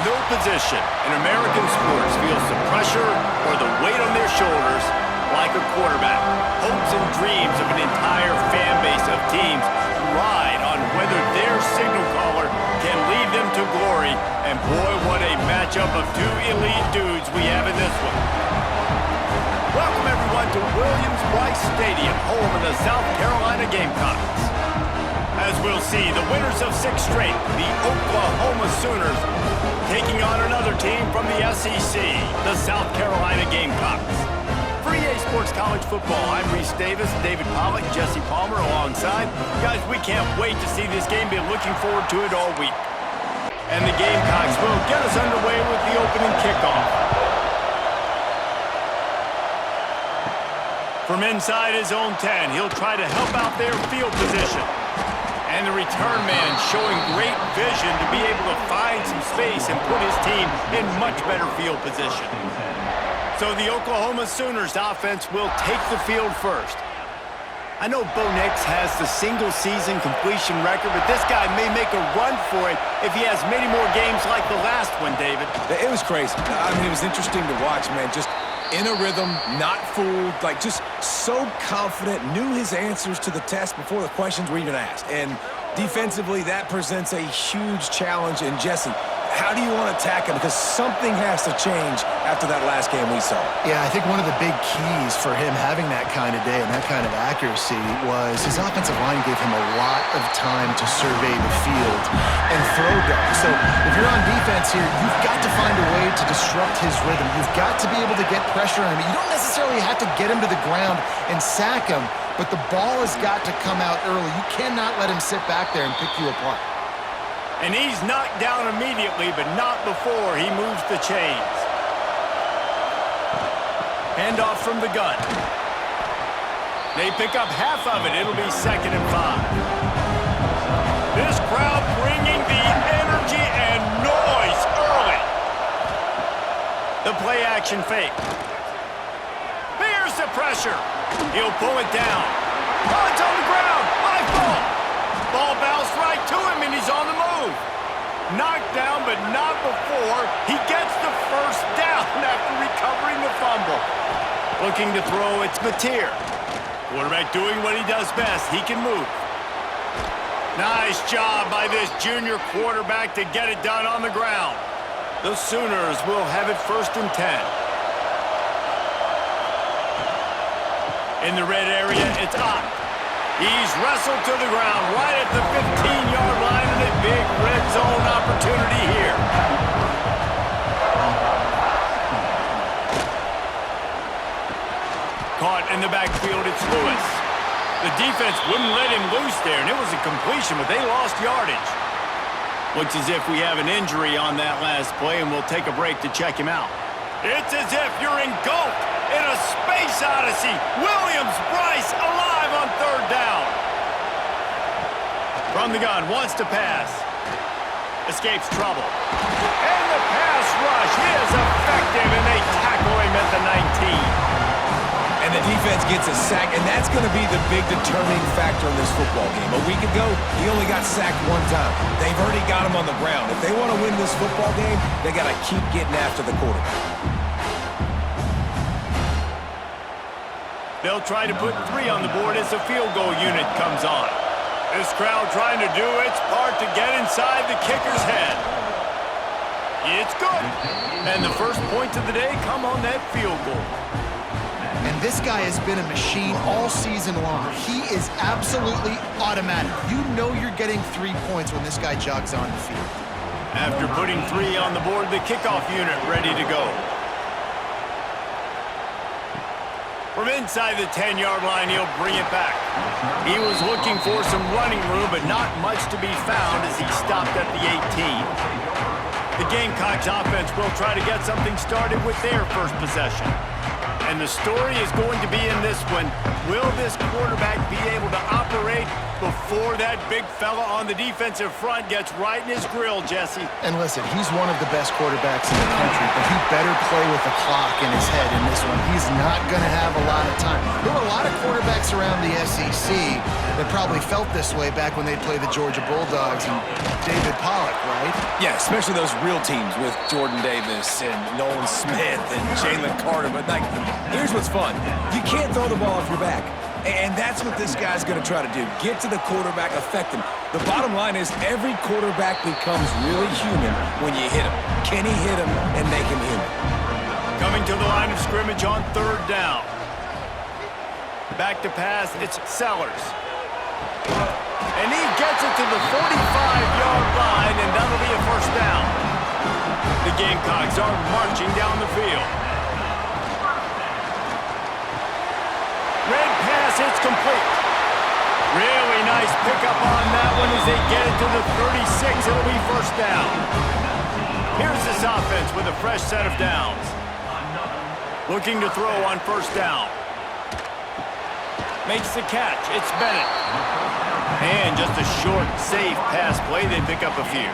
No position in American sports feels the pressure or the weight on their shoulders like a quarterback. Hopes and dreams of an entire fan base of teams ride on whether their signal caller can lead them to glory. And boy, what a matchup of two elite dudes we have in this one. Welcome everyone to Williams-Brice Stadium, home of the South Carolina Gamecocks. As we'll see, the winners of 6 straight, the Oklahoma Sooners, taking on another team from the SEC, the South Carolina Gamecocks. For EA Sports College Football, I'm Reese Davis, David Pollock, Jesse Palmer alongside. Guys, we can't wait to see this game. Been looking forward to it all week. And the Gamecocks will get us underway with the opening kickoff. From inside his own 10, he'll try to help out their field position. And the return man showing great vision to be able to find some space and put his team in much better field position. So the Oklahoma Sooners offense will take the field first. I know Bo Nix has the single-season completion record, but this guy may make a run for it if he has many more games like the last one, David. It was crazy. I mean, it was interesting to watch, man. Just in a rhythm, not fooled, like just so confident, knew his answers to the test before the questions were even asked. And defensively, that presents a huge challenge. And Jesse, how do you want to attack him? Because something has to change after that last game we saw. Yeah, I think one of the big keys for him having that kind of day and that kind of accuracy was his offensive line gave him a lot of time to survey the field and throw down. So if you're on defense here, you've got to find a way to disrupt his rhythm. You've got to be able to get pressure on him. You don't necessarily have to get him to the ground and sack him, but the ball has got to come out early. You cannot let him sit back there and pick you apart. And he's knocked down immediately, but not before he moves the chains. Handoff from the gun. They pick up half of it. It'll be 2nd and 5. This crowd bringing the energy and noise early. The play action fake. Here's the pressure. He'll pull it down. Oh, it's on the ground. My fault. Ball bounced right to him, and he's on the move. Knocked down, but not before he gets the first down after recovering the fumble. Looking to throw, it's Mateer. Quarterback doing what he does best. He can move. Nice job by this junior quarterback to get it done on the ground. The Sooners will have it 1st and 10. In the red area, it's Ott. He's wrestled to the ground right at the 15-yard line, and a big red zone opportunity here. Caught in the backfield, it's Lewis. The defense wouldn't let him loose there, and it was a completion, but they lost yardage. Looks as if we have an injury on that last play, and we'll take a break to check him out. It's as if you're engulfed in a space odyssey. Williams-Brice alive on 3rd down. From the gun, wants to pass. Escapes trouble. And the pass rush is effective, and they tackle him at the 19. And the defense gets a sack, and that's going to be the big determining factor in this football game. A week ago, he only got sacked 1 time. They've already got him on the ground. If they want to win this football game, they got to keep getting after the quarterback. They'll try to put 3 on the board as the field goal unit comes on. This crowd trying to do its part to get inside the kicker's head. It's good. And the first points of the day come on that field goal. And this guy has been a machine all season long. He is absolutely automatic. You know you're getting 3 points when this guy jogs on the field. After putting 3 on the board, the kickoff unit ready to go. From inside the 10-yard line, he'll bring it back. He was looking for some running room, but not much to be found as he stopped at the 18. The Gamecocks offense will try to get something started with their first possession. And the story is going to be in this one. Will this quarterback be able to operate before that big fella on the defensive front gets right in his grill, Jesse? And listen, he's one of the best quarterbacks in the country, but he better play with the clock in his head in this one. He's not going to have a lot of time. There were a lot of quarterbacks around the SEC that probably felt this way back when they played the Georgia Bulldogs and David Pollock, right? Yeah, especially those real teams with Jordan Davis and Nolan Smith and Jalen Carter. But, like, here's what's fun. You can't throw the ball off your back. And that's what this guy's going to try to do. Get to the quarterback, affect him. The bottom line is every quarterback becomes really human when you hit him. Can he hit him and make him human? Coming to the line of scrimmage on third down. Back to pass, it's Sellers. And he gets it to the 45-yard line, and that'll be a first down. The Gamecocks are marching down the field. Red pass, it's complete. Really nice pickup on that one as they get it to the 36. It'll be first down. Here's this offense with a fresh set of downs. Looking to throw on first down. Makes the catch. It's Bennett. And just a short, safe pass play. They pick up a few.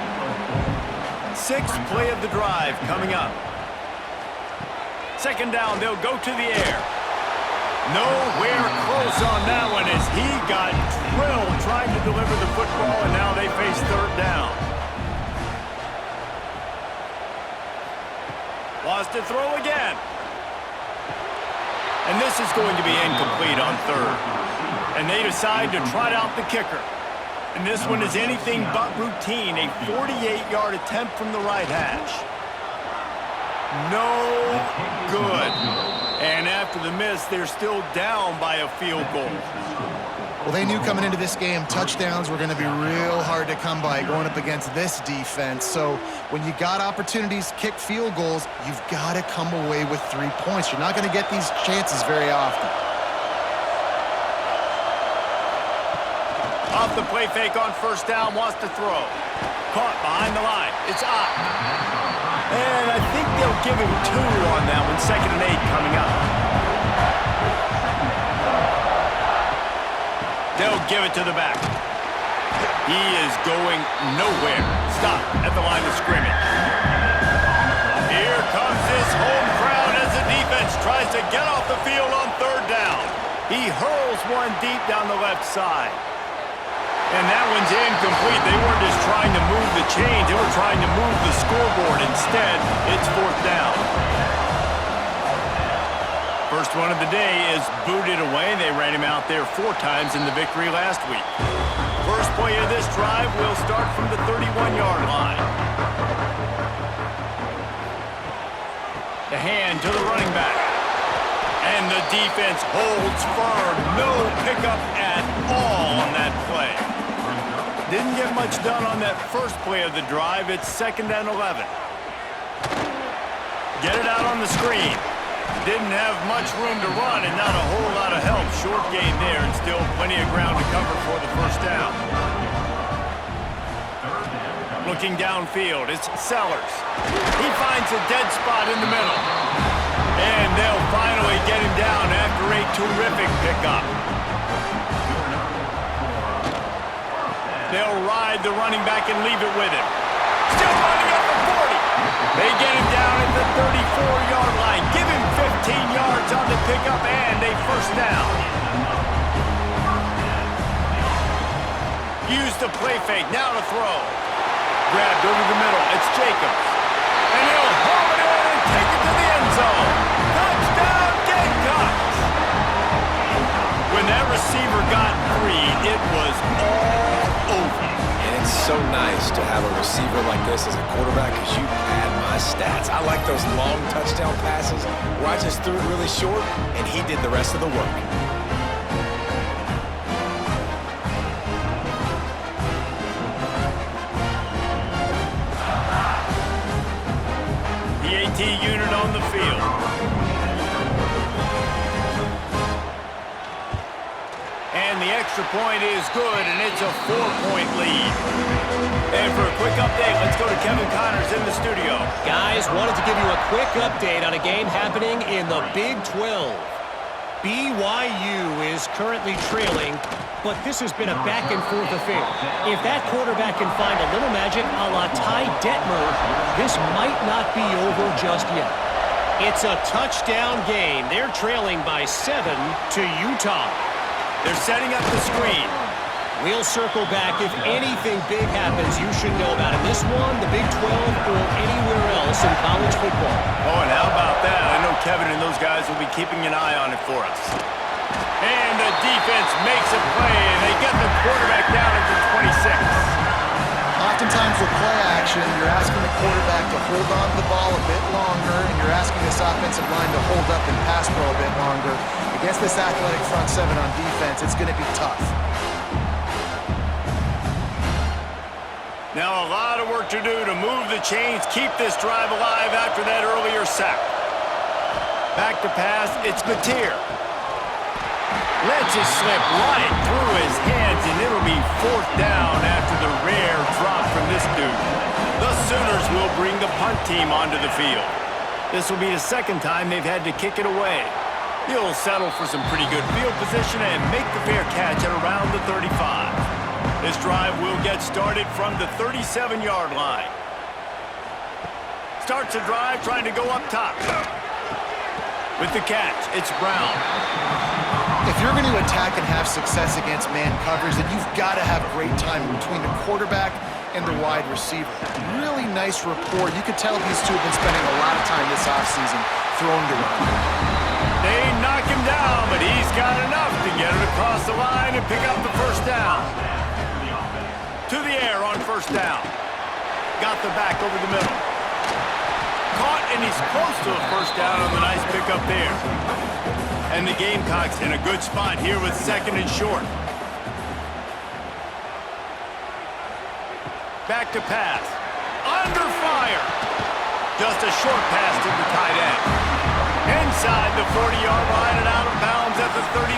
Sixth play of the drive coming up. Second down, they'll go to the air. Nowhere close on that one as he got drilled trying to deliver the football, and now they face third down. Lost to throw again. And this is going to be incomplete on third. And they decide to trot out the kicker. And this one is anything but routine, a 48-yard attempt from the right hash. No good. And after the miss, they're still down by a field goal. Well, they knew coming into this game, touchdowns were going to be real hard to come by going up against this defense. So when you got opportunities to kick field goals, you've got to come away with 3 points. You're not going to get these chances very often. Off the play fake on first down, wants to throw. Caught behind the line. It's up. And I think they'll give him 2 on that one. 2nd and 8 coming up. They'll give it to the back. He is going nowhere. Stop at the line of scrimmage. Here comes this home crowd as the defense tries to get off the field on third down. He hurls one deep down the left side. And that one's incomplete. They weren't just trying to move the chains. They were trying to move the scoreboard. Instead, it's fourth down. First one of the day is booted away. They ran him out there 4 times in the victory last week. First play of this drive will start from the 31-yard line. The hand to the running back. And the defense holds firm. No pickup at all on that play. Didn't get much done on that first play of the drive. It's 2nd and 11. Get it out on the screen. Didn't have much room to run and not a whole lot of help. Short gain there and still plenty of ground to cover for the first down. Looking downfield, it's Sellers. He finds a dead spot in the middle. And they'll finally get him down after a terrific pickup. They'll ride the running back and leave it with him. Still running up the 40. They get him down at the 34-yard line. Give him 15 yards on the pickup and a first down. Use the play fake. Now to throw. Grabbed over the middle. It's Jacobs. And he'll haul it in and take it to the end zone. Touchdown, Gamecocks! When that receiver got free, it was all over. And it's so nice to have a receiver like this as a quarterback because you pad my stats. I like those long touchdown passes where I just threw it really short and he did the rest of the work. The AT unit on the field. And the extra point is good, and it's a 4-point lead. And for a quick update, let's go to Kevin Connors in the studio. Guys, wanted to give you a quick update on a game happening in the Big 12. BYU is currently trailing, but this has been a back-and-forth affair. If that quarterback can find a little magic a la Ty Detmer, this might not be over just yet. It's a touchdown game. They're trailing by 7 to Utah. They're setting up the screen. We'll circle back. If anything big happens, you should know about it. This one, the Big 12, or anywhere else in college football. Oh, and how about that? I know Kevin and those guys will be keeping an eye on it for us. And the defense makes a play, and they get the quarterback down at the 26. Oftentimes with play action, you're asking the quarterback to hold on to the ball a bit longer, and you're asking this offensive line to hold up and pass pro a bit longer. Against this athletic front seven on defense, it's going to be tough. Now a lot of work to do to move the chains, keep this drive alive after that earlier sack. Back to pass, it's Mateer. Lets it slip right through his hands, and it'll be 4th down after the rare drop from this dude. The Sooners will bring the punt team onto the field. This will be the second time they've had to kick it away. He'll settle for some pretty good field position and make the fair catch at around the 35. This drive will get started from the 37-yard line. Starts the drive trying to go up top. With the catch, it's Brown. If you're going to attack and have success against man coverage, then you've got to have great timing between the quarterback and the wide receiver. Really nice rapport. You could tell these two have been spending a lot of time this offseason throwing to one another. They knock him down, but he's got enough to get it across the line and pick up the first down. To the air on first down. Got the back over the middle. Caught, and he's close to a first down on the nice pickup there. And the Gamecocks in a good spot here with 2nd and short. Back to pass. Under fire. Just a short pass to the tight end. Inside the 40-yard line and out of bounds at the 39.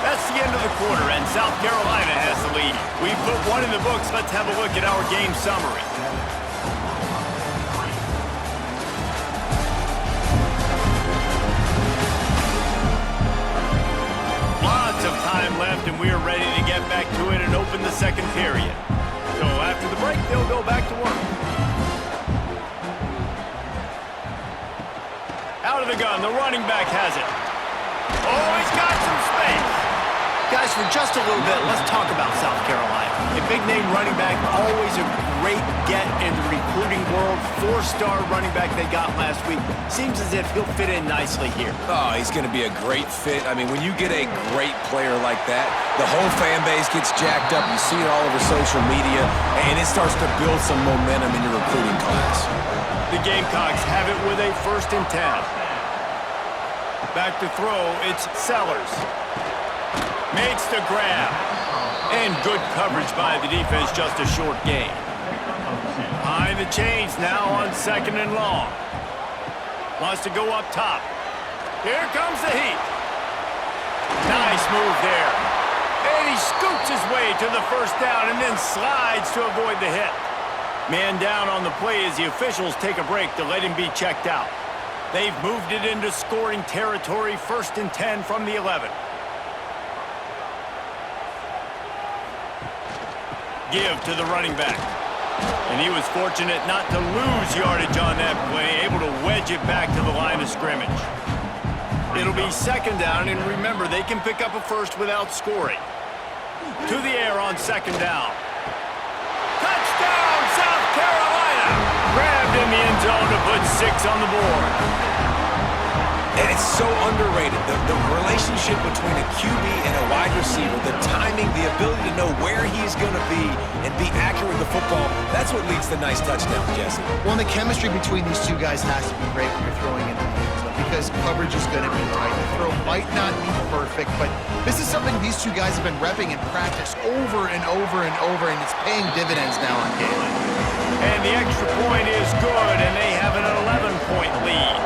That's the end of the quarter, and South Carolina has the lead. We've put one in the books. Let's have a look at our game summary. Lots of time left, and we are ready to get back to it and open the second period. So after the break, they'll go back to work. Out of the gun, the running back has it. Oh, he's got some space. Guys, for just a little bit, let's talk about South Carolina. A big-name running back, always a great get in the recruiting world. 4-star running back they got last week. Seems as if he'll fit in nicely here. Oh, he's going to be a great fit. I mean, when you get a great player like that, the whole fan base gets jacked up. You see it all over social media, and it starts to build some momentum in your recruiting class. The Gamecocks have it with a 1st and 10. Back to throw, it's Sellers. Makes the grab. And good coverage by the defense, just a short gain. Behind the chains now on 2nd and long. Wants to go up top. Here comes the heat. Nice move there. And he scoots his way to the first down and then slides to avoid the hit. Man down on the play as the officials take a break to let him be checked out. They've moved it into scoring territory, 1st and 10 from the 11. Give to the running back. And he was fortunate not to lose yardage on that play, able to wedge it back to the line of scrimmage. It'll be 2nd down, and remember, they can pick up a first without scoring. To the air on 2nd down. Touchdown, South Carolina! Grabbed in the end zone to put 6 on the board. And it's so underrated. The relationship between a QB and a wide receiver, the timing, the ability to know where he's going to be and be accurate with the football, that's what leads to nice touchdowns, Jesse. Well, and the chemistry between these two guys has to be great when you're throwing into the end zone because coverage is going to be tight. The throw might not be perfect, but this is something these two guys have been repping in practice over and over and over, and it's paying dividends now on game. And the extra point is good, and they have an 11-point lead.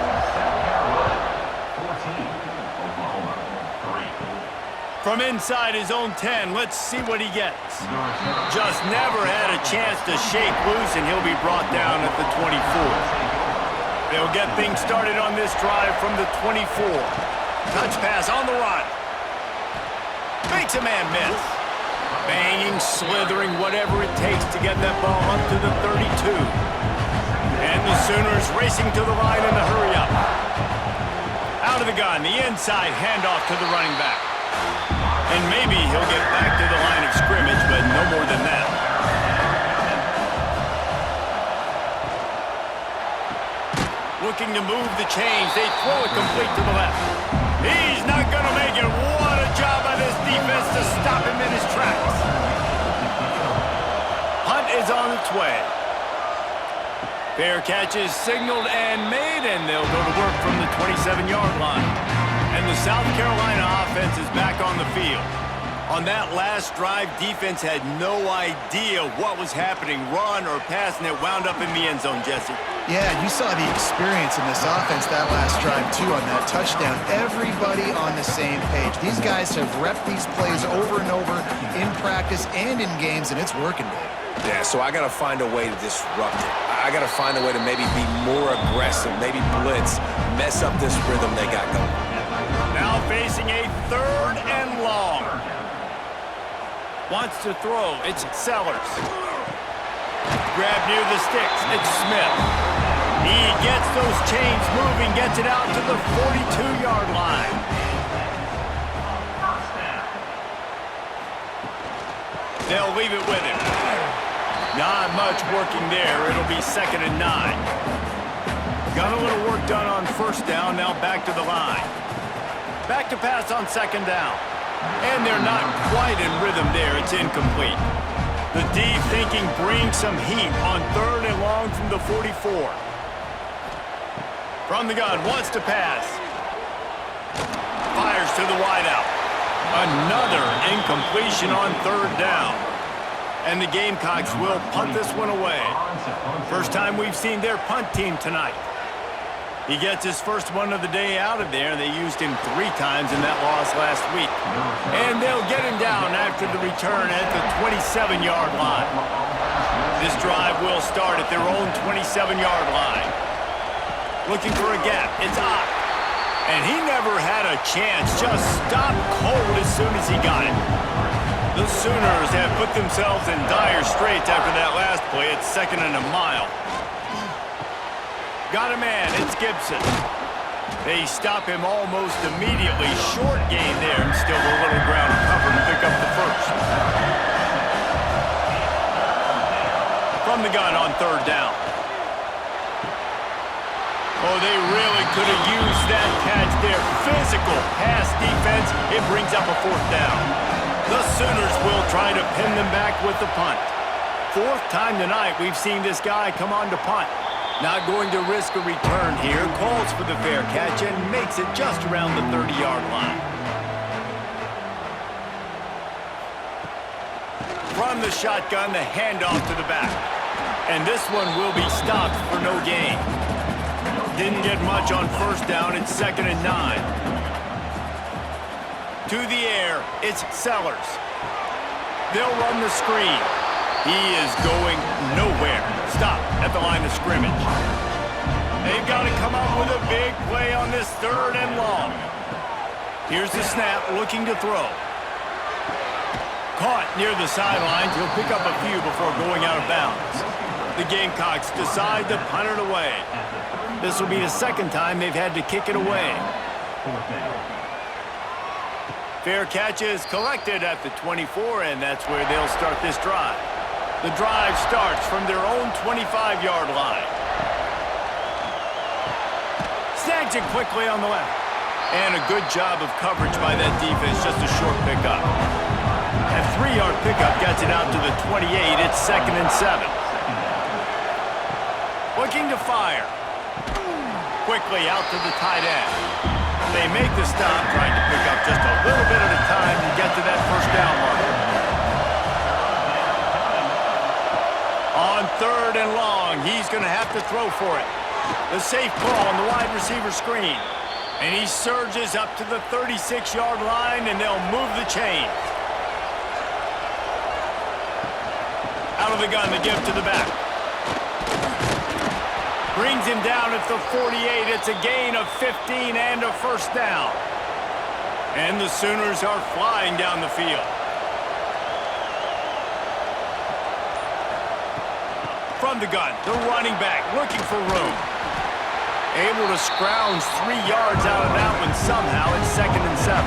From inside his own 10, let's see what he gets. Just never had a chance to shake loose, and he'll be brought down at the 24. They'll get things started on this drive from the 24. Touch pass on the run. Makes a man miss. Banging, slithering, whatever it takes to get that ball up to the 32. And the Sooners racing to the line in the hurry-up. Out of the gun, the inside handoff to the running back. And maybe he'll get back to the line of scrimmage, but no more than that. Looking to move the chains. They throw it complete to the left. He's not going to make it. What a job by this defense to stop him in his tracks. Hunt is on its way. Fair catch is signaled and made, and they'll go to work from the 27-yard line. And the South Carolina offense is back on the field. On that last drive, defense had no idea what was happening, run or pass, and it wound up in the end zone, Jesse. Yeah, you saw the experience in this offense that last drive, too, on that touchdown. Everybody on the same page. These guys have repped these plays over and over in practice and in games, and it's working, Dave. Yeah, so I got to find a way to disrupt it. I got to find a way to maybe be more aggressive, maybe blitz, mess up this rhythm they got going. Now facing a 3rd and long. Wants to throw. It's Sellers. Grab near the sticks. It's Smith. He gets those chains moving, gets it out to the 42-yard line. They'll leave it with him. Not much working there. It'll be 2nd and 9. Got a little work done on 1st down. Now back to the line. Back to pass on 2nd down. And they're not quite in rhythm there. It's incomplete. The deep thinking brings some heat on 3rd and long from the 44. From the gun, wants to pass. Fires to the wideout. Another incompletion on 3rd down. And the Gamecocks will punt this one away. First time we've seen their punt team tonight. He gets his first one of the day out of there. They used him 3 times in that loss last week. And they'll get him down after the return at the 27-yard line. This drive will start at their own 27-yard line. Looking for a gap. It's Ott. And he never had a chance. Just stopped cold as soon as he got it. The Sooners have put themselves in dire straits after that last play. It's 2nd and a mile. Got a man. It's Gibson. They stop him almost immediately. Short gain there, and still a little ground cover to pick up the first. From the gun on 3rd down. Oh, they really could have used that catch there. Physical pass defense. It brings up a 4th down. The Sooners will try to pin them back with the punt. 4th time tonight we've seen this guy come on to punt. Not going to risk a return here. Calls for the fair catch and makes it just around the 30-yard line. From the shotgun, the handoff to the back. And this one will be stopped for no gain. Didn't get much on 1st down. It's 2nd and 9. To the air, it's Sellers. They'll run the screen. He is going nowhere. Stop at the line of scrimmage. They've got to come up with a big play on this 3rd and long. Here's the snap, looking to throw. Caught near the sidelines. He'll pick up a few before going out of bounds. The Gamecocks decide to punt it away. This will be the 2nd time they've had to kick it away. Fair catch is collected at the 24, and that's where they'll start this drive. The drive starts from their own 25-yard line. Snags it quickly on the left. And a good job of coverage by that defense, just a short pickup. That 3-yard pickup gets it out to the 28. It's 2nd and 7. Looking to fire. Quickly out to the tight end. They make the stop, trying to pick up just a little bit at a time to get to that 1st down marker. On 3rd and long, he's going to have to throw for it. The safe ball on the wide receiver screen. And he surges up to the 36-yard line, and they'll move the chains. Out of the gun, the give to the back. Brings him down at the 48. It's a gain of 15 and a first down. And the Sooners are flying down the field. From the gun, the running back looking for room. Able to scrounge 3 yards out of that one somehow. It's 2nd and 7.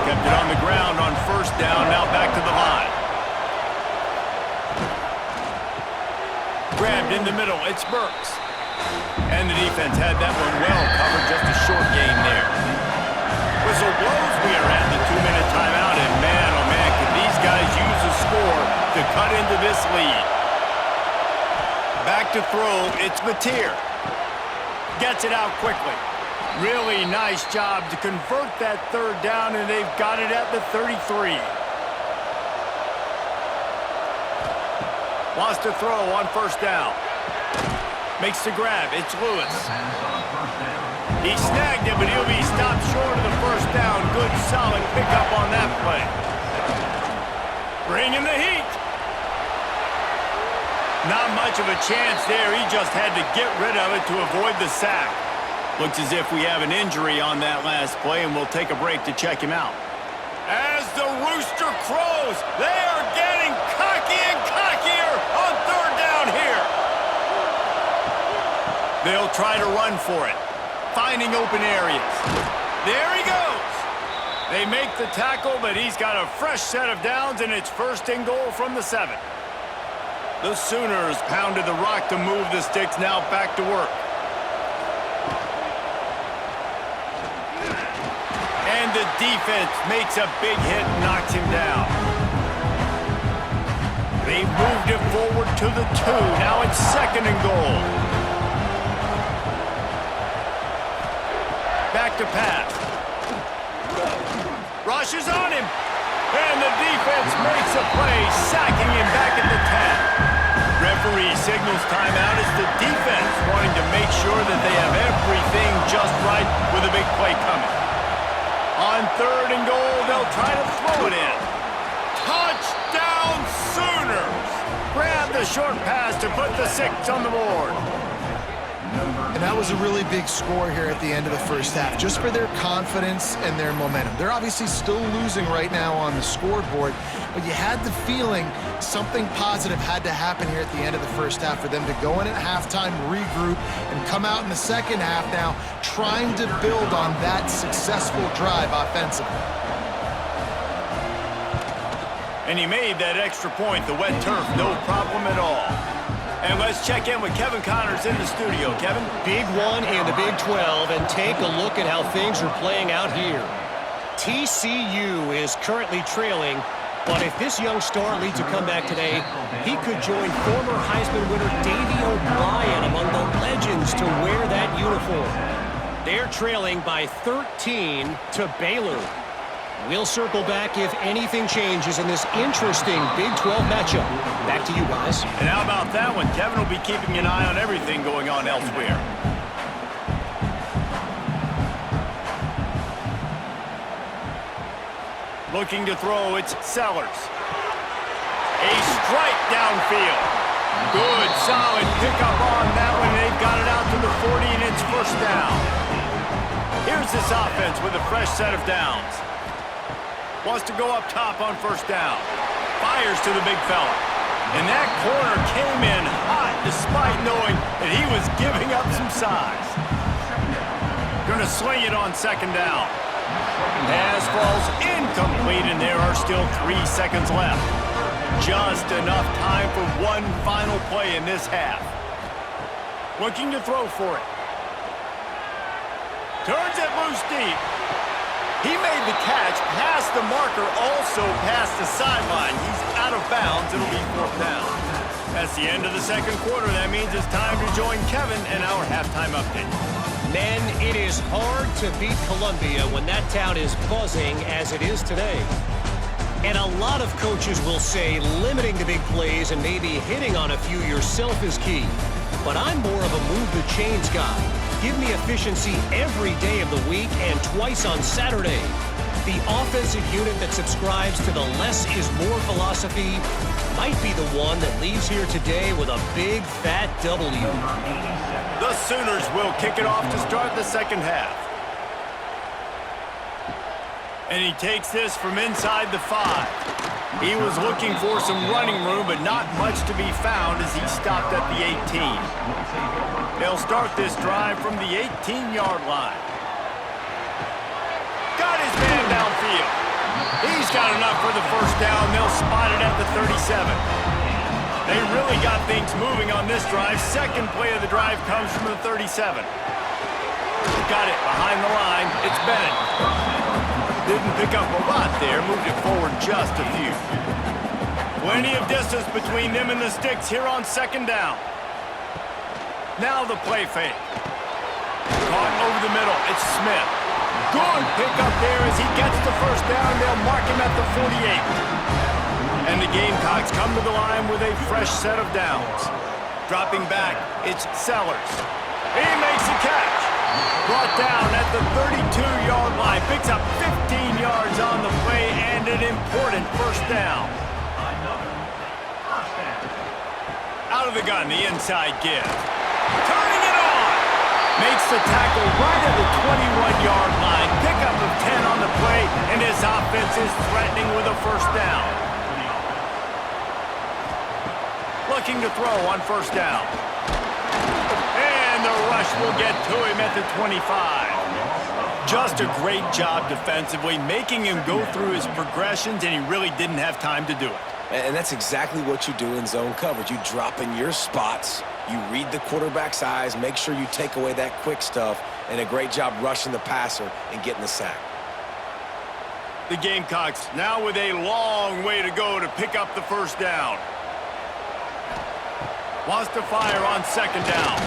Kept it on the ground on first down, now back to the line. Grabbed in the middle, it's Burks. And the defense had that one well covered, just a short gain there. Whistle blows, we are at the 2-minute timeout, and man, oh man, can these guys use a score to cut into this lead. Back to throw, it's Mateer. Gets it out quickly. Really nice job to convert that 3rd down, and they've got it at the 33. Wants to throw on first down. Makes the grab. It's Lewis. He snagged it, but he'll be stopped short of the first down. Good, solid pickup on that play. Bringing the heat. Not much of a chance there. He just had to get rid of it to avoid the sack. Looks as if we have an injury on that last play, and we'll take a break to check him out. As the rooster crows, they are getting cocky and cockier on 3rd down here. They'll try to run for it, finding open areas. There he goes. They make the tackle, but he's got a fresh set of downs, and it's 1st and goal from the 7. The Sooners pounded the rock to move the sticks, now back to work. And the defense makes a big hit and knocks him down. They moved it forward to the 2. Now it's 2nd and goal. Back to pass. Rushes on him. And the defense makes a play, sacking him back at the 10. Referee signals timeout as the defense wanting to make sure that they have everything just right with a big play coming. On 3rd and goal, they'll try to throw it in. Touchdown Sooners! Grab the short pass to put the 6 on the board. And that was a really big score here at the end of the first half, just for their confidence and their momentum. They're obviously still losing right now on the scoreboard, but you had the feeling something positive had to happen here at the end of the first half for them to go in at halftime, regroup, and come out in the second half now trying to build on that successful drive offensively. And he made that extra point, the wet turf, no problem at all. And let's check in with Kevin Connors in the studio. Kevin? Big one in the Big 12, and take a look at how things are playing out here. TCU is currently trailing, but if this young star leads a comeback today, he could join former Heisman winner Davey O'Brien among the legends to wear that uniform. They're trailing by 13 to Baylor. We'll circle back if anything changes in this interesting Big 12 matchup. Back to you guys. And how about that one? Kevin will be keeping an eye on everything going on elsewhere. Looking to throw, it's Sellers. A strike downfield. Good, solid pickup on that one. They've got it out to the 40, and it's first down. Here's this offense with a fresh set of downs. Wants to go up top on first down. Fires to the big fella. And that corner came in hot despite knowing that he was giving up some size. Gonna swing it on 2nd down. Pass falls incomplete, and there are still 3 seconds left. Just enough time for one final play in this half. Looking to throw for it. Turns it loose deep. He made the catch, past the marker, also past the sideline. He's out of bounds. It'll be 4th down. That's the end of the second quarter. That means it's time to join Kevin in our halftime update. Men, it is hard to beat Columbia when that town is buzzing as it is today. And a lot of coaches will say limiting the big plays and maybe hitting on a few yourself is key. But I'm more of a move the chains guy. Give me efficiency every day of the week and twice on Saturday. The offensive unit that subscribes to the less is more philosophy might be the one that leaves here today with a big, fat W. The Sooners will kick it off to start the second half. And he takes this from inside the 5. He was looking for some running room, but not much to be found as he stopped at the 18. They'll start this drive from the 18-yard line. Got his man downfield. He's got enough for the first down. They'll spot it at the 37. They really got things moving on this drive. Second play of the drive comes from the 37. Got it behind the line. It's Bennett. Didn't pick up a lot there. Moved it forward just a few. Plenty of distance between them and the sticks here on second down. Now the play fake. Caught over the middle. It's Smith. Good pickup there as he gets the first down. They'll mark him at the 48. And the Gamecocks come to the line with a fresh set of downs. Dropping back, it's Sellers. He makes a catch. Brought down at the 32-yard line. Picks up 15 yards on the play and an important first down. Out of the gun, the inside give. Turning it on. Makes the tackle right at the 21-yard line. Pickup of 10 on the play, and his offense is threatening with a first down. Looking to throw on first down. And the rush will get to him at the 25. Just a great job defensively, making him go through his progressions, and he really didn't have time to do it. And that's exactly what you do in zone coverage. You drop in your spots, you read the quarterback's eyes, make sure you take away that quick stuff, and a great job rushing the passer and getting the sack. The Gamecocks now with a long way to go to pick up the first down. Wants to fire on second down.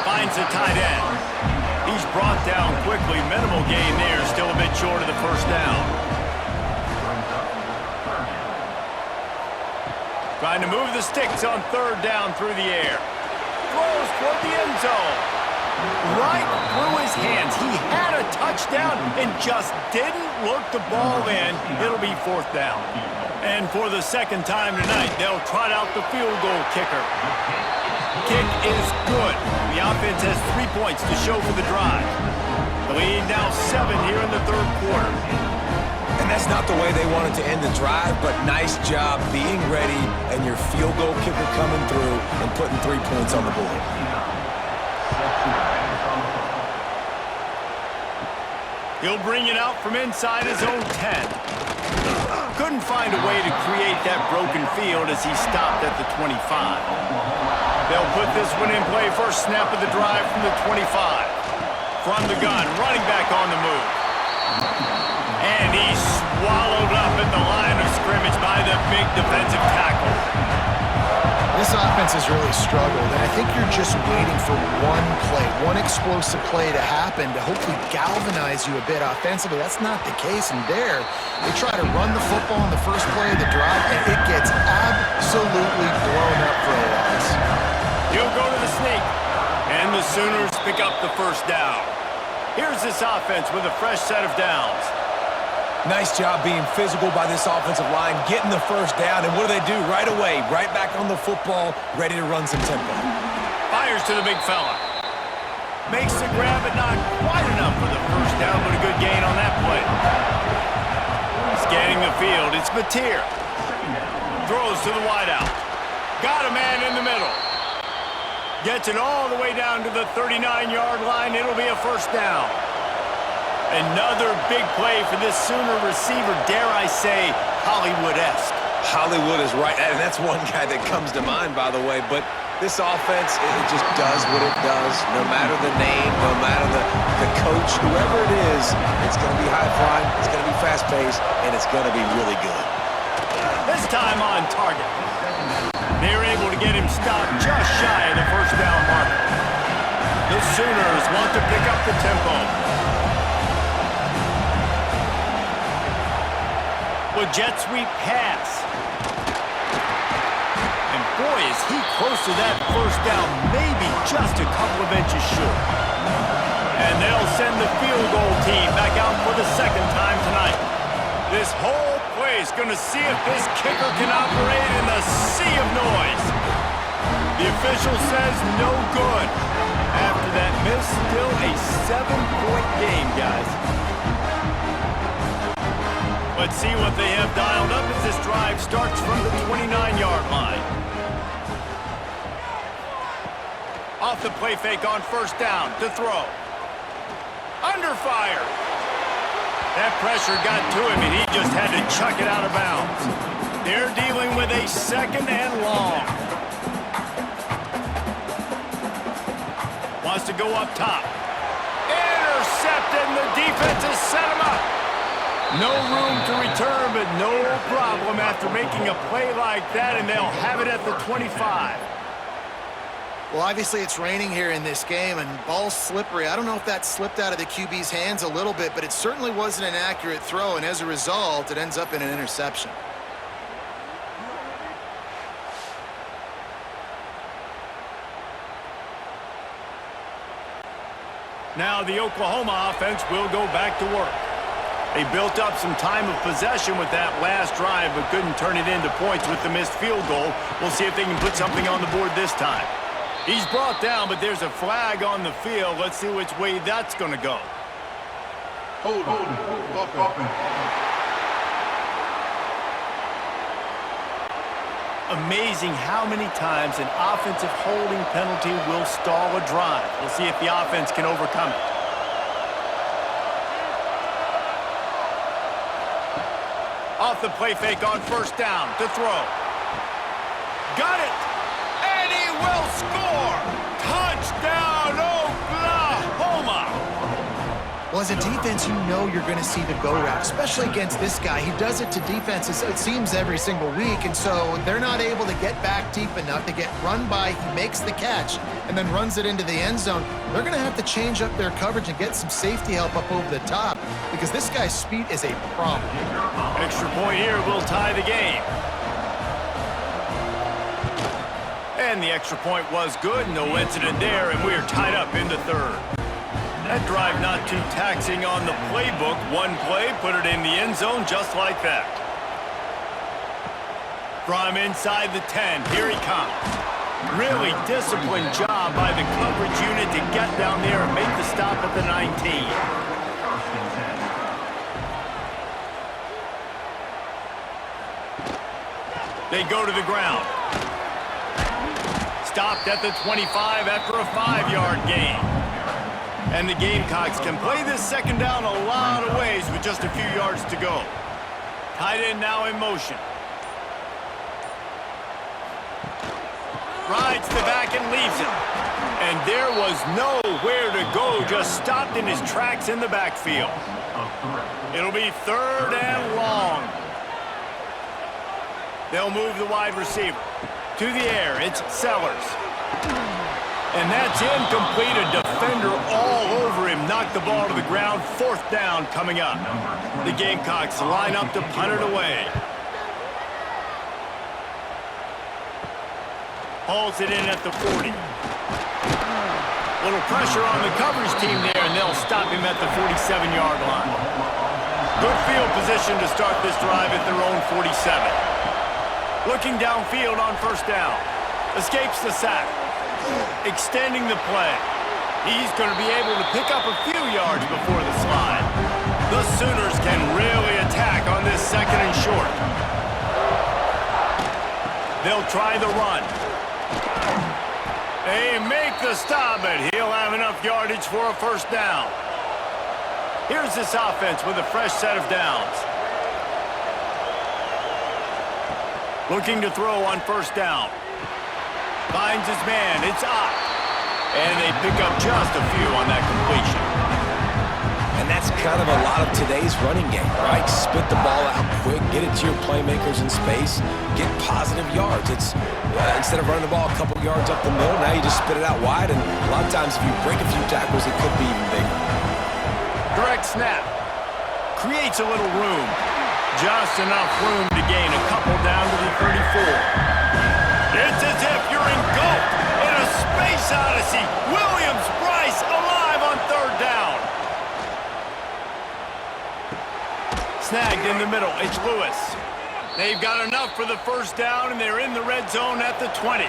Finds the tight end. He's brought down quickly. Minimal gain there, still a bit short of the first down. Trying to move the sticks on third down through the air. Throws toward the end zone. Right through his hands. He had a touchdown and just didn't look the ball in. It'll be fourth down. And for the second time tonight, they'll trot out the field goal kicker. Kick is good. The offense has 3 points to show for the drive. The lead now 7 here in the third quarter. And that's not the way they wanted to end the drive, but nice job being ready and your field goal kicker coming through and putting 3 points on the board. He'll bring it out from inside his own 10. Couldn't find a way to create that broken field as he stopped at the 25. They'll put this one in play. First snap of the drive from the 25. From the gun, running back on the move. And he's swallowed up at the line of scrimmage by the big defensive tackle. This offense has really struggled, and I think you're just waiting for one play, one explosive play to happen to hopefully galvanize you a bit offensively. That's not the case, and there, they try to run the football in the first play of the drive, and it gets absolutely blown up for a loss. He'll go to the sneak, and the Sooners pick up the first down. Here's this offense with a fresh set of downs. Nice job being physical by this offensive line, getting the first down, and what do? Right away, right back on the football, ready to run some tempo. Fires to the big fella. Makes the grab, but not quite enough for the first down, but a good gain on that play. Scanning the field, it's Mateer. Throws to the wideout. Got a man in the middle. Gets it all the way down to the 39-yard line. It'll be a first down. Another big play for this Sooner receiver, dare I say, Hollywood-esque. Hollywood is right, and that's one guy that comes to mind, by the way, but this offense, it just does what it does. No matter the name, no matter the coach, whoever it is, it's going to be high-flying, it's going to be fast-paced, and it's going to be really good. This time on target. They're able to get him stopped just shy of the first down marker. The Sooners want to pick up the tempo. With jet sweep pass. And boy, is he close to that first down, maybe just a couple of inches short. And they'll send the field goal team back out for the second time tonight. This whole place going to see if this kicker can operate in the sea of noise. The official says no good. After that miss, still a 7-point game, guys. Let's see what they have dialed up as this drive starts from the 29-yard line. Off the play fake on first down to throw. Under fire. That pressure got to him, and he just had to chuck it out of bounds. They're dealing with a second and long. Wants to go up top. Intercepted, and the defense has set him up. No room to return, but no problem after making a play like that, and they'll have it at the 25. Well, obviously it's raining here in this game, and ball's slippery. I don't know if that slipped out of the QB's hands a little bit, but it certainly wasn't an accurate throw, and as a result, it ends up in an interception. Now the Oklahoma offense will go back to work. They built up some time of possession with that last drive, but couldn't turn it into points with the missed field goal. We'll see if they can put something on the board this time. He's brought down, but there's a flag on the field. Let's see which way that's going to go. Hold on. Amazing how many times an offensive holding penalty will stall a drive. We'll see if the offense can overcome it. Off the play fake on first down to throw. Got it! And he will score! Touchdown, Oklahoma! Well, as a defense, you know you're going to see the go route, especially against this guy. He does it to defenses, it seems, every single week, and so they're not able to get back deep enough to get run by. He makes the catch and then runs it into the end zone. They're going to have to change up their coverage and get some safety help up over the top because this guy's speed is a problem. Extra point here will tie the game. And the extra point was good. No incident there, and we're tied up into third. That drive not too taxing on the playbook. One play, put it in the end zone just like that. From inside the 10, here he comes. Really disciplined job by the coverage unit to get down there and make the stop at the 19. They go to the ground. Stopped at the 25 after a 5-yard gain. And the Gamecocks can play this second down a lot of ways with just a few yards to go. Tight end now in motion. Rides the back and leaves it. And there was nowhere to go, just stopped in his tracks in the backfield. It'll be third and long. They'll move the wide receiver. To the air, it's Sellers. And that's incomplete. A defender all over him. Knocked the ball to the ground. Fourth down coming up. The Gamecocks line up to punt it away. Hauls it in at the 40. Little pressure on the coverage team there, and they'll stop him at the 47-yard line. Good field position to start this drive at their own 47. Looking downfield on first down. Escapes the sack. Extending the play. He's going to be able to pick up a few yards before the slide. The Sooners can really attack on this second and short. They'll try the run. They make the stop, but he'll have enough yardage for a first down. Here's this offense with a fresh set of downs. Looking to throw on first down. Finds his man. It's up. And they pick up just a few on that completion. And that's kind of a lot of today's running game, right? Spit the ball out quick, get it to your playmakers in space, get positive yards. It's instead of running the ball a couple yards up the middle, now you just spit it out wide, and a lot of times if you break a few tackles, it could be even bigger. Direct snap. Creates a little room. Just enough room to gain a couple down to the 34. It's as if you're engulfed odyssey. Williams-Brice alive on third down. Snagged in the middle. It's Lewis. They've got enough for the first down, and they're in the red zone at the 20.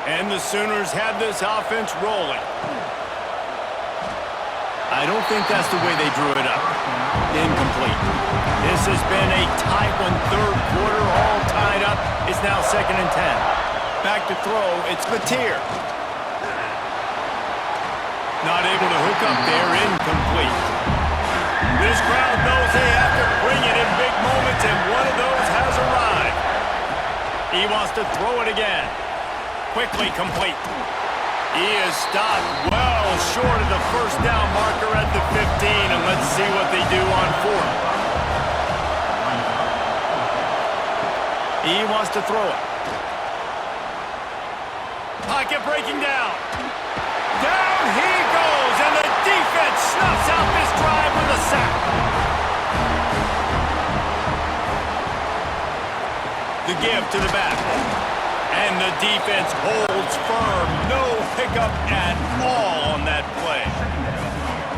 And the Sooners have this offense rolling. I don't think that's the way they drew it up. Incomplete. This has been a tight one, third quarter, all tied up. It's now 2nd and 10. Back to throw, it's Mateer. Not able to hook up there, incomplete. This crowd knows they have to bring it in big moments, and one of those has arrived. He wants to throw it again. Quickly complete. He is stopped well short of the first down marker at the 15, and let's see what they do on 4th. He wants to throw it. Pocket breaking down. Down he goes, and the defense snuffs out this drive with a sack. The give to the back. And the defense holds firm. No pickup at all on that play.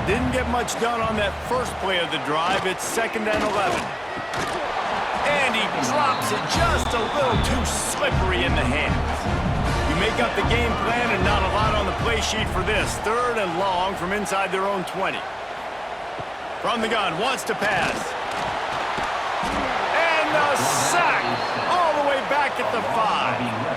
Didn't get much done on that first play of the drive. It's 2nd and 11. And he drops it just a little too slippery in the hands. You make up the game plan and not a lot on the play sheet for this. 3rd and long from inside their own 20. From the gun, wants to pass. And the sack all the way back at the 5.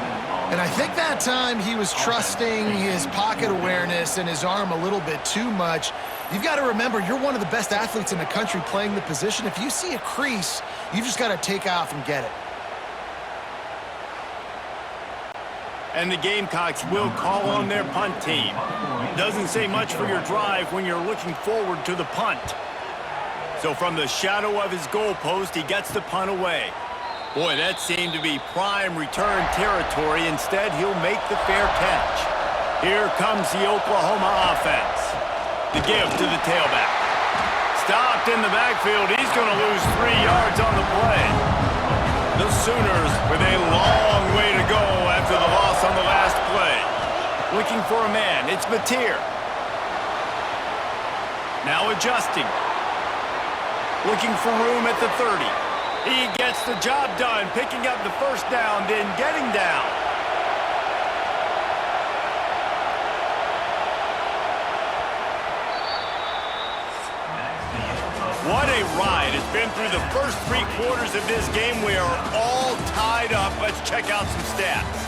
And I think that time he was trusting his pocket awareness and his arm a little bit too much. You've got to remember, you're one of the best athletes in the country playing the position. If you see a crease, you've just got to take off and get it. And the Gamecocks will call on their punt team. Doesn't say much for your drive when you're looking forward to the punt. So from the shadow of his goalpost, he gets the punt away. Boy, that seemed to be prime return territory. Instead, he'll make the fair catch. Here comes the Oklahoma offense. The give to the tailback. Stopped in the backfield. He's going to lose 3 yards on the play. The Sooners with a long way to go after the loss on the last play. Looking for a man. It's Mateer. Now adjusting. Looking for room at the 30. He gets the job done, picking up the first down, then getting down. What a ride. It's been through the first 3 quarters of this game. We are all tied up. Let's check out some stats.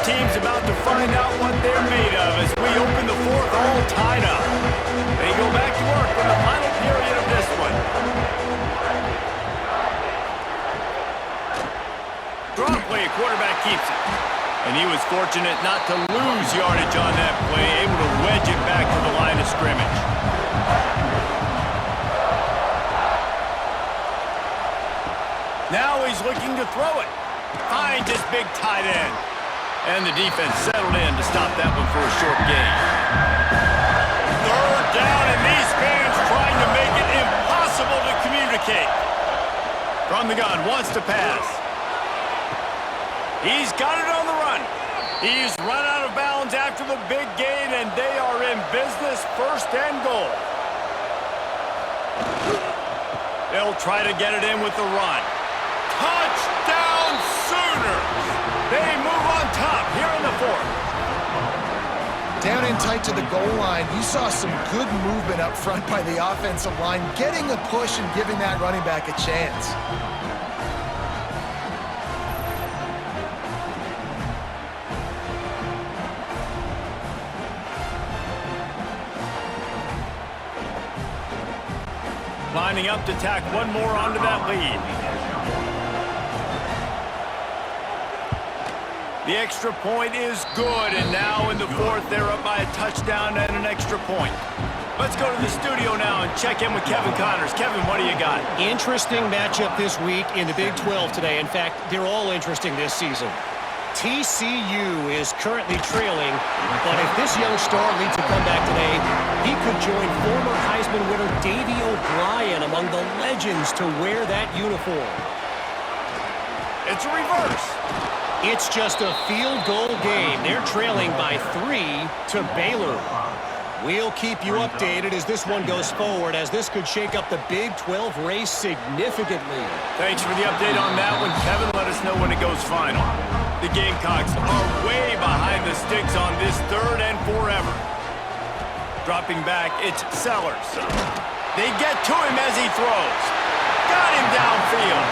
Teams about to find out what they're made of as we open the 4th all tied up. They go back to work in the final period of this one. Draw play, quarterback keeps it. And he was fortunate not to lose yardage on that play, able to wedge it back to the line of scrimmage. Now he's looking to throw it. Finds his big tight end. And the defense settled in to stop that one for a short gain. 3rd down, and these fans trying to make it impossible to communicate. From the gun, wants to pass. He's got it on the run. He's run out of bounds after the big gain, and they are in business, 1st and goal. They'll try to get it in with the run. Touchdown, Sooners! They move on top here in the 4th. Down in tight to the goal line, you saw some good movement up front by the offensive line, getting a push and giving that running back a chance. Lining up to tack one more onto that lead. The extra point is good, and now in the 4th, they're up by a touchdown and an extra point. Let's go to the studio now and check in with Kevin Connors. Kevin, what do you got? Interesting matchup this week in the Big 12 today. In fact, they're all interesting this season. TCU is currently trailing, but if this young star leads a comeback today, he could join former Heisman winner Davey O'Brien among the legends to wear that uniform. It's a reverse. It's just a field goal game. They're trailing by 3 to Baylor. We'll keep you updated as this one goes forward, as this could shake up the Big 12 race significantly. Thanks for the update on that one, Kevin. Let us know when it goes final. The Gamecocks are way behind the sticks on this 3rd and forever. Dropping back, it's Sellers. They get to him as he throws. Got him downfield.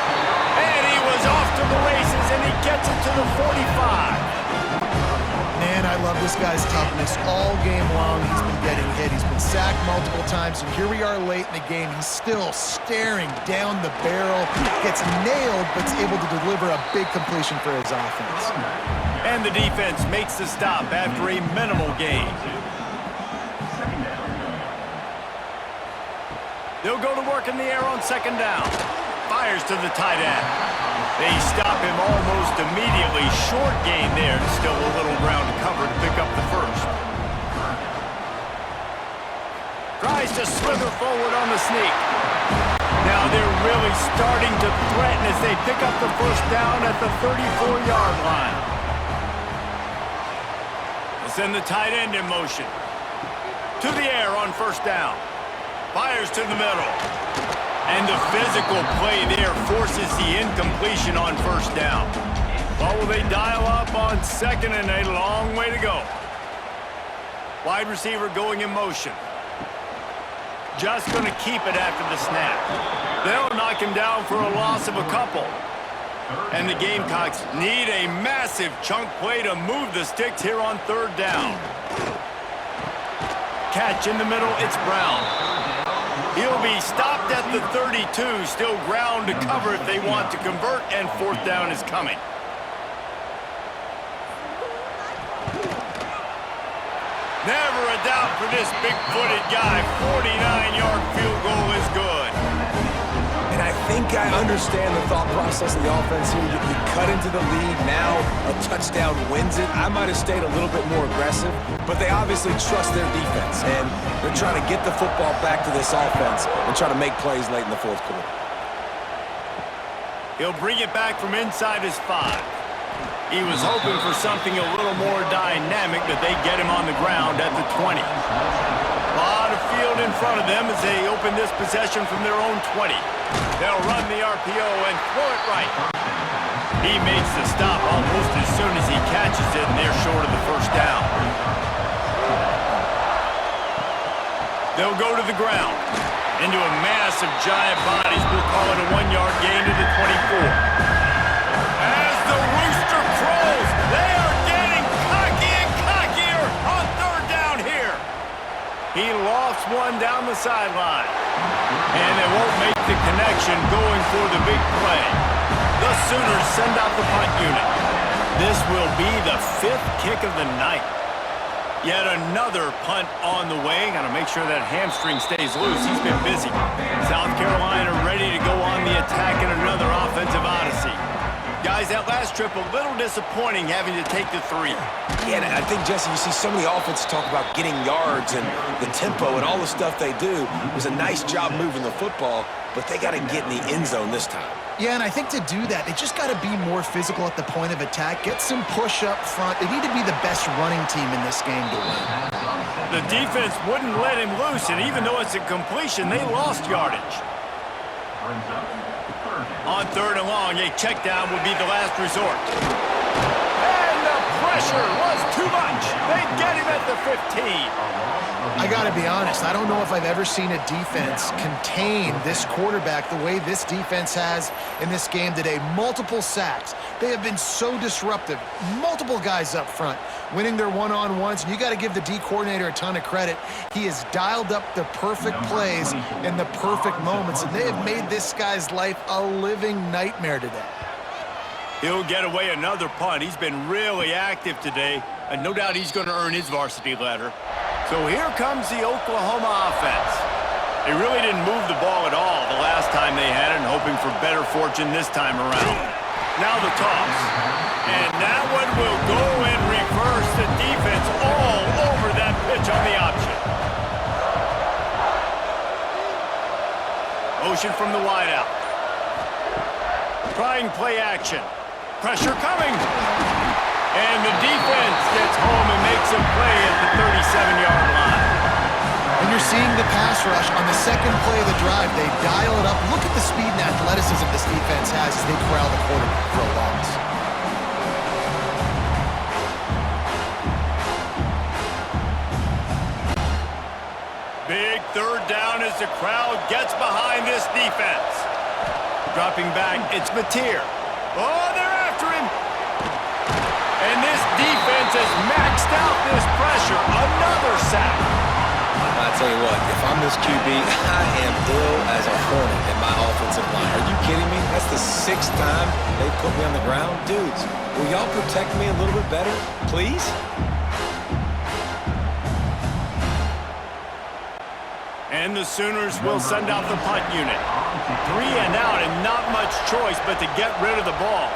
And he was off to the races, and he gets it to the 45. Man, I love this guy's toughness all game long. He's been getting hit. He's been sacked multiple times, and here we are late in the game. He's still staring down the barrel. Gets nailed, but is able to deliver a big completion for his offense. And the defense makes the stop after a minimal gain. They'll go to work in the air on 2nd down. Fires to the tight end. They stop him almost immediately. Short gain there. Still a little ground to cover to pick up the first. Tries to slither forward on the sneak. Now they're really starting to threaten as they pick up the first down at the 34-yard line. They'll send the tight end in motion. To the air on 1st down. Fires to the middle. And the physical play there forces the incompletion on 1st down. Well, will they dial up on 2nd and a long way to go? Wide receiver going in motion. Just going to keep it after the snap. They'll knock him down for a loss of a couple. And the Gamecocks need a massive chunk play to move the sticks here on 3rd down. Catch in the middle, it's Brown. He'll be stopped at the 32, still ground to cover if they want to convert, and 4th down is coming. Never a doubt for this big-footed guy. 49-yard field goal is good. And I think I understand the thought process of the offense here. You cut into the lead, now a touchdown wins it. I might have stayed a little bit more aggressive, but they obviously trust their defense, and they're trying to get the football back to this offense and try to make plays late in the 4th quarter. He'll bring it back from inside his 5. He was hoping for something a little more dynamic, but they get him on the ground at the 20. A lot of field in front of them as they open this possession from their own 20. They'll run the RPO and throw it right. He makes the stop almost as soon as he catches it, and they're short of the 1st down. They'll go to the ground. Into a mass of giant bodies. We'll call it a 1-yard gain to the 24. As the rooster crows, they are getting cocky and cockier on 3rd down here. He lofts one down the sideline. And they won't make the connection going for the big play. The Sooners send out the punt unit. This will be the 5th kick of the night. Yet another punt on the way. Got to make sure that hamstring stays loose. He's been busy. South Carolina ready to go on the attack in another offensive odyssey. Guys, that last trip a little disappointing having to take the 3. Yeah, and I think, Jesse, you see so many offenses talk about getting yards and the tempo and all the stuff they do. It was a nice job moving the football, but they got to get in the end zone this time. Yeah, and I think to do that, they just got to be more physical at the point of attack, get some push up front. They need to be the best running team in this game to win. The defense wouldn't let him loose, and even though it's a completion, they lost yardage. On 3rd and long, a check down would be the last resort. And the pressure was too much. They get him at the 15. I got to be honest, I don't know if I've ever seen a defense contain this quarterback the way this defense has in this game today. Multiple sacks. They have been so disruptive. Multiple guys up front winning their one-on-ones, and you got to give the D coordinator a ton of credit. He has dialed up the perfect plays in the perfect moments, and they have made this guy's life a living nightmare today. He'll get away another punt. He's been really active today, and no doubt he's going to earn his varsity letter. So here comes the Oklahoma offense. They really didn't move the ball at all the last time they had it, and hoping for better fortune this time around. Now the toss. And that one will go and reverse the defense all over that pitch on the option. Motion from the wideout. Trying play action. Pressure coming. And the defense gets home and makes a play at the 37-yard line. And you're seeing the pass rush on the second play of the drive. They dial it up. Look at the speed and athleticism this defense has as they corral the quarterback for a loss. Big third down as the crowd gets behind this defense. Dropping back, it's Mateer. Oh, they're after him. And this defense has maxed out this pressure. Another sack. I tell you what, if I'm this QB, I am ill as a hornet in my offensive line. Are you kidding me? That's the 6th time they've put me on the ground. Dudes, will y'all protect me a little bit better, please? And the Sooners will send out the punt unit. 3 and out and not much choice but to get rid of the ball.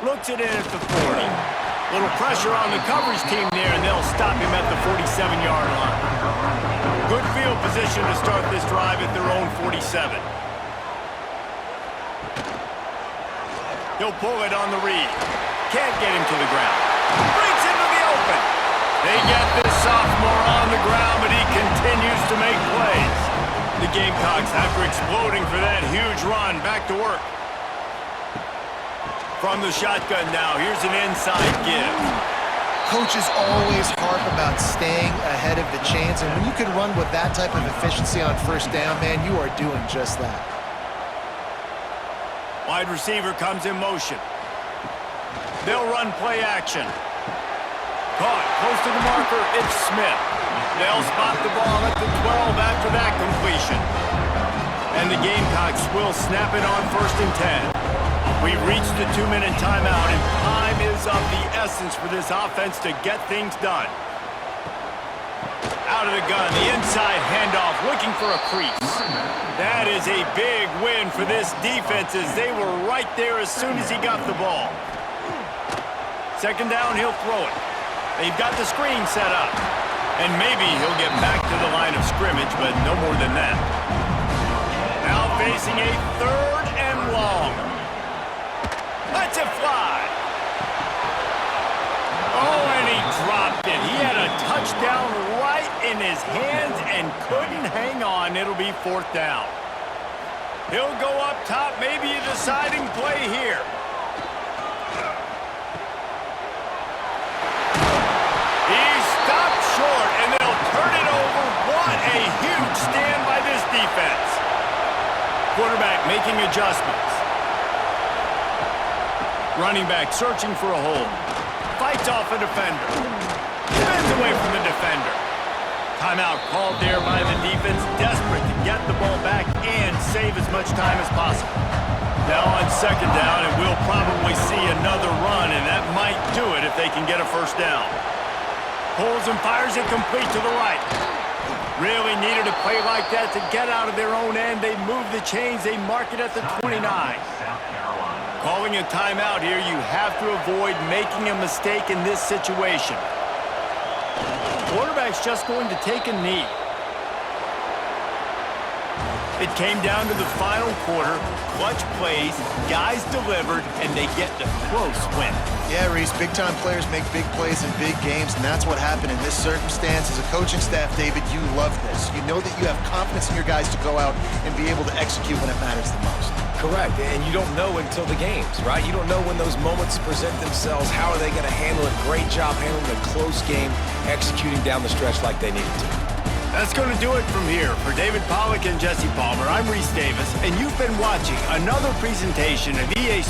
Looks it in at the 40. Little pressure on the coverage team there, and they'll stop him at the 47-yard line. Good field position to start this drive at their own 47. He'll pull it on the read. Can't get him to the ground. Breaks into the open. They get this sophomore on the ground, but he continues to make plays. The Gamecocks, after exploding for that huge run, back to work. From the shotgun now, here's an inside give. Coaches always harp about staying ahead of the chains, and when you can run with that type of efficiency on first down, man, you are doing just that. Wide receiver comes in motion. They'll run play action. Caught close to the marker, it's Smith. They'll spot the ball at the 12 after that completion. And the Gamecocks will snap it on 1st and 10. We've reached the 2-minute timeout, and time is of the essence for this offense to get things done. Out of the gun, the inside handoff, looking for a crease. That is a big win for this defense as they were right there as soon as he got the ball. 2nd down, he'll throw it. They've got the screen set up. And maybe he'll get back to the line of scrimmage, but no more than that. Now facing a 3rd and long. Lets it fly. Oh, and he dropped it. He had a touchdown right in his hands and couldn't hang on. It'll be 4th down. He'll go up top, maybe a deciding play here. He's stopped short, and they'll turn it over. What a huge stand by this defense. Quarterback making adjustments. Running back searching for a hole. Fights off a defender. Spins away from the defender. Timeout called there by the defense, desperate to get the ball back and save as much time as possible. Now on 2nd down, and we'll probably see another run, and that might do it if they can get a 1st down. Pulls and fires it complete to the right. Really needed a play like that to get out of their own end. They move the chains. They mark it at the 29. Calling a timeout here, you have to avoid making a mistake in this situation. Quarterback's just going to take a knee. It came down to the final quarter. Clutch plays, guys delivered, and they get the close win. Yeah, Reese, big-time players make big plays in big games, and that's what happened in this circumstance. As a coaching staff, David, you love this. You know that you have confidence in your guys to go out and be able to execute when it matters the most. Correct, and you don't know until the games, right? You don't know when those moments present themselves. How are they going to handle it? Great job handling a close game, executing down the stretch like they needed to. That's going to do it from here. For David Pollack and Jesse Palmer, I'm Reese Davis, and you've been watching another presentation of EA Sports.